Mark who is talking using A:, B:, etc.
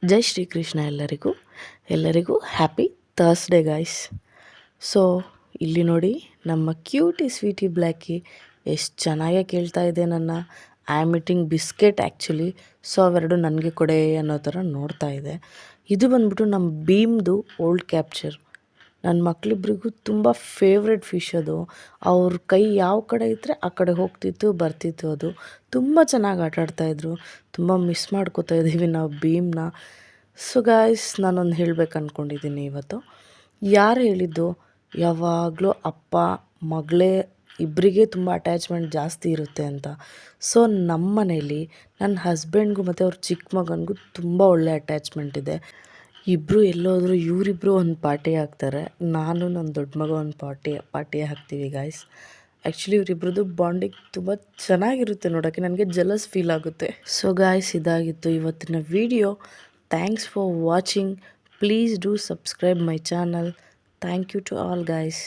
A: ಜೈ ಶ್ರೀಕೃಷ್ಣ ಎಲ್ಲರಿಗೂ happy Thursday guys. So ಇಲ್ಲಿ ನೋಡಿ, ನಮ್ಮ ಕ್ಯೂಟಿ ಸ್ವೀಟಿ ಬ್ಲ್ಯಾಕಿ ಎಷ್ಟು ಚೆನ್ನಾಗೇ ಕೇಳ್ತಾ ಇದೆ ನನ್ನ. I am eating biscuit actually. So ಅವೆರಡು ನನಗೆ ಕೊಡೆ ಅನ್ನೋ ಥರ ನೋಡ್ತಾ ಇದೆ. ಇದು ಬಂದ್ಬಿಟ್ಟು ನಮ್ಮ ಭೀಮ್ದು ಓಲ್ಡ್ ಕ್ಯಾಪ್ಚರ್. ನನ್ನ ಮಕ್ಕಳಿಬ್ರಿಗೂ ತುಂಬ ಫೇವ್ರೆಟ್ ಫಿಶ್ ಅದು. ಅವ್ರ ಕೈ ಯಾವ ಕಡೆ ಇದ್ದರೆ ಆ ಕಡೆ ಹೋಗ್ತಿತ್ತು ಬರ್ತಿತ್ತು. ಅದು ತುಂಬ ಚೆನ್ನಾಗಿ ಆಟಾಡ್ತಾಯಿದ್ರು. ತುಂಬ ಮಿಸ್ ಮಾಡ್ಕೋತಾ ಇದ್ದೀವಿ ನಾವು ಭೀಮ್ನ. ಸೊ ಗಾಯ್ಸ್, ನಾನೊಂದು ಹೇಳಬೇಕು ಅಂದ್ಕೊಂಡಿದ್ದೀನಿ ಇವತ್ತು. ಯಾರು ಹೇಳಿದ್ದು ಯಾವಾಗಲೂ ಅಪ್ಪ ಮಗಳೇ ಇಬ್ಬರಿಗೆ ತುಂಬ ಅಟ್ಯಾಚ್ಮೆಂಟ್ ಜಾಸ್ತಿ ಇರುತ್ತೆ ಅಂತ. ಸೊ ನಮ್ಮ ಮನೇಲಿ ನನ್ನ ಹಸ್ಬೆಂಡ್ಗೂ ಮತ್ತು ಅವ್ರ ಚಿಕ್ಕ ಮಗನಿಗೂ ತುಂಬ ಒಳ್ಳೆ ಅಟ್ಯಾಚ್ಮೆಂಟ್ ಇದೆ. ಇಬ್ಬರು ಎಲ್ಲೋದ್ರು ಇವರಿಬ್ಬರು ಒಂದು ಪಾರ್ಟಿ ಹಾಕ್ತಾರೆ, ನಾನು ನನ್ನ ದೊಡ್ಡ ಮಗ ಒಂದು ಪಾರ್ಟಿ ಹಾಕ್ತೀವಿ ಗಾಯ್ಸ್. ಆ್ಯಕ್ಚುಲಿ ಇವರಿಬ್ರದ್ದು ಬಾಂಡಿಂಗ್ ತುಂಬ ಚೆನ್ನಾಗಿರುತ್ತೆ ನೋಡೋಕ್ಕೆ. ನನಗೆ ಜಲಸ್ ಫೀಲ್ ಆಗುತ್ತೆ. ಸೊ ಗಾಯ್ಸ್, ಇದಾಗಿತ್ತು ಇವತ್ತಿನ video. Thanks for watching. Please do subscribe my channel. Thank you to all guys.